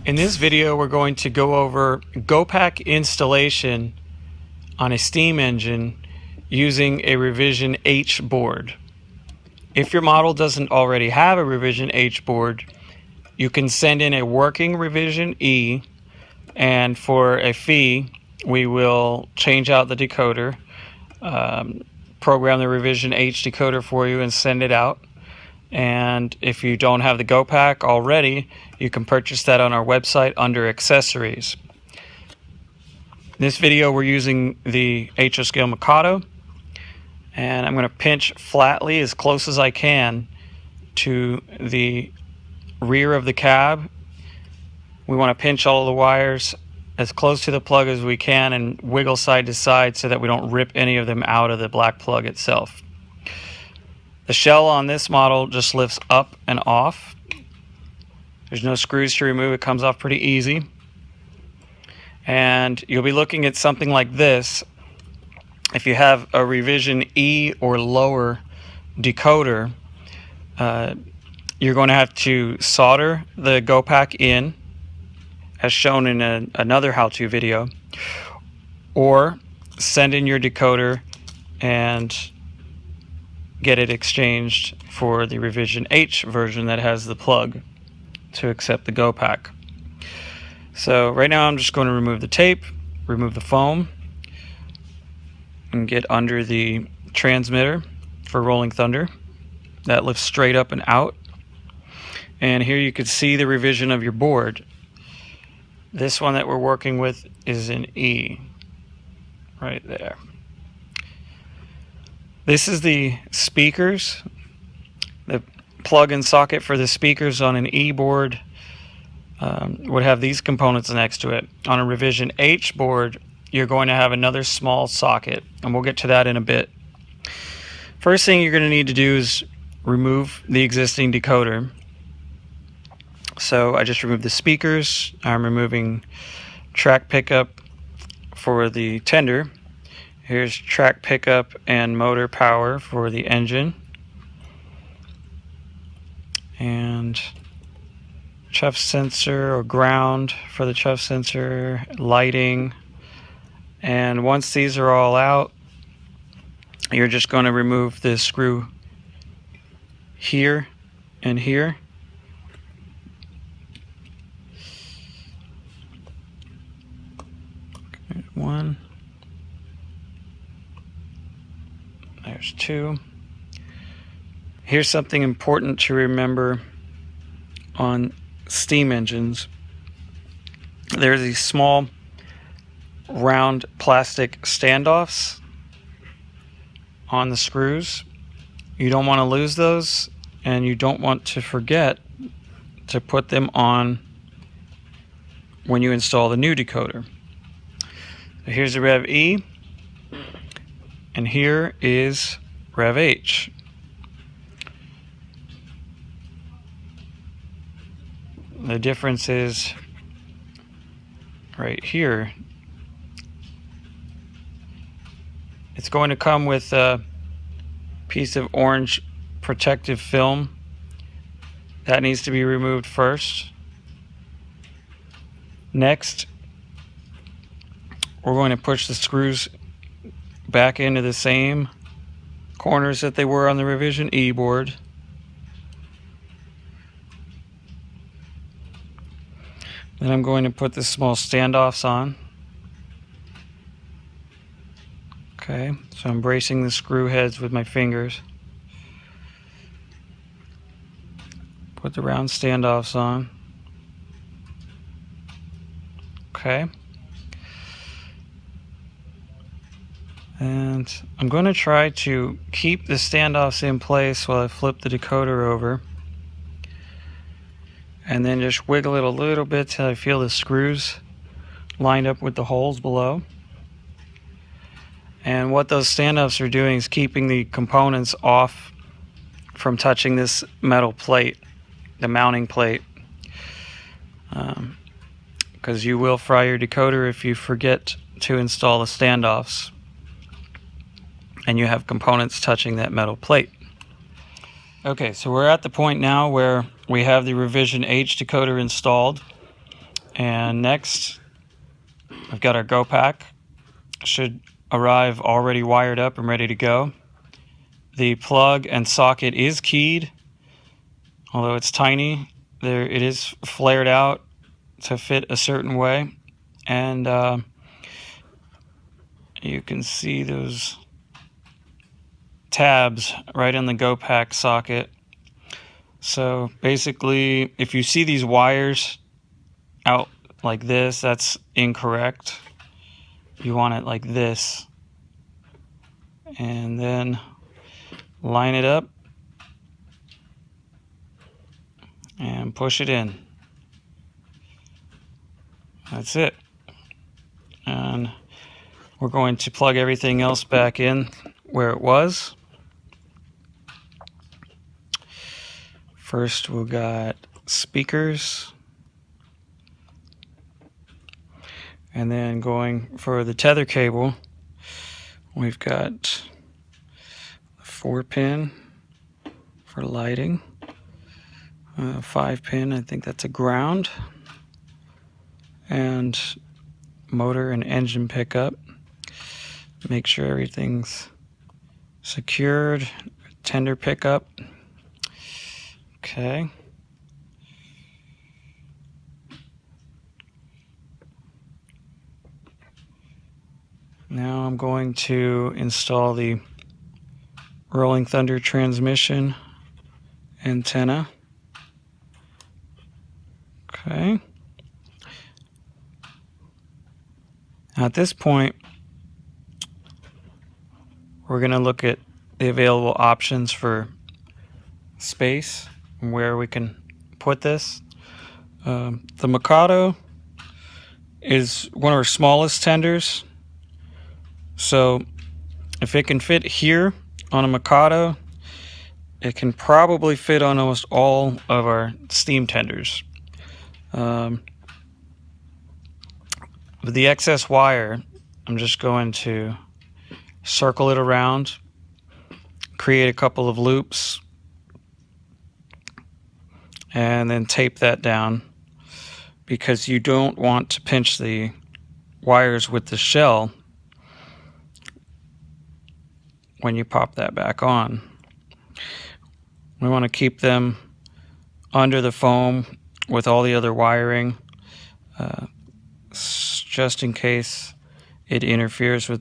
In this video, we're going to go over GoPack installation on a steam engine using a Revision H board. If your model doesn't already have a Revision H board, you can send in a working Revision E, and for a fee, we will change out the decoder, program the Revision H decoder for you and send it out. And if you don't have the GoPack already, you can purchase that on our website under accessories. In this video, we're using the HO scale Mikado, and I'm going to pinch flatly as close as I can to the rear of the cab. We want to pinch all of the wires as close to the plug as we can and wiggle side to side so that we don't rip any of them out of the black plug itself. The shell on this model just lifts up and off. There's no screws to remove. It comes off pretty easy. And you'll be looking at something like this. If you have a Revision E or lower decoder, you're going to have to solder the GoPack in, as shown in another how-to video, or send in your decoder and get it exchanged for the Revision H version that has the plug to accept the GoPack. So right now I'm just going to remove the tape, remove the foam, and get under the transmitter for Rolling Thunder. That lifts straight up and out. And here you can see the revision of your board. This one that we're working with is in E, right there. This is the speakers. The plug-in socket for the speakers on an E board would have these components next to it. On a Revision H board, you're going to have another small socket, and we'll get to that in a bit. First thing you're going to need to do is remove the existing decoder. So I just removed the speakers. I'm removing track pickup for the tender. Here's track pickup and motor power for the engine. And chuff sensor or ground for the chuff sensor, lighting. And once these are all out, you're just going to remove the screw here and here. Okay, one. There's two. Here's something important to remember on steam engines. There's these small round plastic standoffs on the screws. You don't want to lose those, and you don't want to forget to put them on when you install the new decoder. So here's the Rev E. And here is Rev H. The difference is right here. It's going to come with a piece of orange protective film. That needs to be removed first. Next, we're going to push the screws back into the same corners that they were on the Revision E board. Then I'm going to put the small standoffs on. Okay, so I'm bracing the screw heads with my fingers. Put the round standoffs on. Okay. And I'm going to try to keep the standoffs in place while I flip the decoder over. And then just wiggle it a little bit till I feel the screws lined up with the holes below. And what those standoffs are doing is keeping the components off from touching this metal plate, the mounting plate. Because you will fry your decoder if you forget to install the standoffs and you have components touching that metal plate. Okay, so we're at the point now where we have the Revision H decoder installed. And next, I've got our GoPack. Should arrive already wired up and ready to go. The plug and socket is keyed, although it's tiny. There, it is flared out to fit a certain way, and you can see those tabs right in the GoPack socket. So basically, if you see these wires out like this, that's incorrect. You want it like this, and then line it up and push it in. That's it. And we're going to plug everything else back in where it was. First, we've got speakers, and then going for the tether cable, we've got a 4-pin for lighting, 5-pin, I think that's a ground, and motor and engine pickup. Make sure everything's secured. Tender pickup. Okay. Now I'm going to install the Rolling Thunder transmission antenna. Okay. Now at this point, we're going to look at the available options for space and where we can put this. The Mikado is one of our smallest tenders, so if it can fit here on a Mikado, it can probably fit on almost all of our steam tenders. With the excess wire, I'm just going to circle it around, create a couple of loops, and then tape that down, because you don't want to pinch the wires with the shell when you pop that back on. We want to keep them under the foam with all the other wiring, just in case it interferes with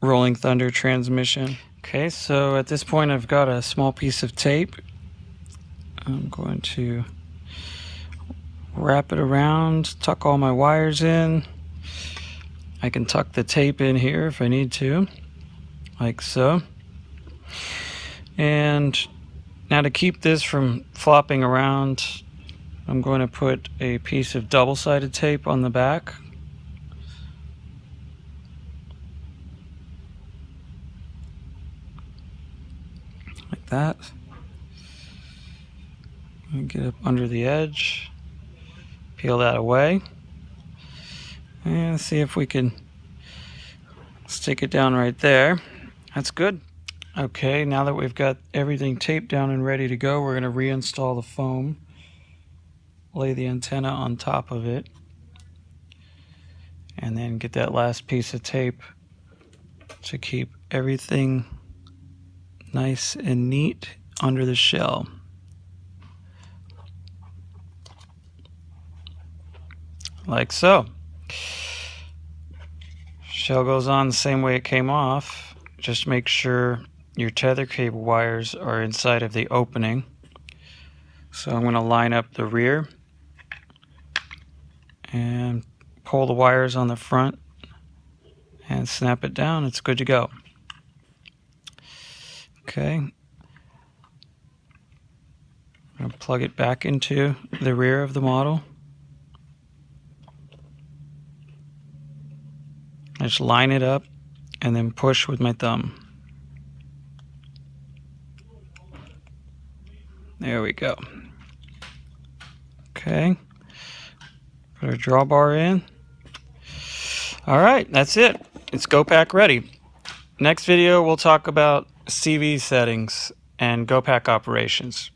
Rolling Thunder transmission. Okay, so at this point I've got a small piece of tape. I'm going to wrap it around, tuck all my wires in. I can tuck the tape in here if I need to, like so. And now to keep this from flopping around, I'm going to put a piece of double-sided tape on the back. Like that. And get up under the edge, peel that away, and see if we can stick it down right there. That's good. Okay, now that we've got everything taped down and ready to go, we're going to reinstall the foam, lay the antenna on top of it, and then get that last piece of tape to keep everything nice and neat under the shell. Like so. Shell goes on the same way it came off. Just make sure your tether cable wires are inside of the opening. So I'm going to line up the rear and pull the wires on the front and snap it down. It's good to go. Okay. I'm going to plug it back into the rear of the model. I just line it up and then push with my thumb. There we go. Okay. Put our drawbar in. All right, that's it. It's GoPack ready. Next video, we'll talk about CV settings and GoPack operations.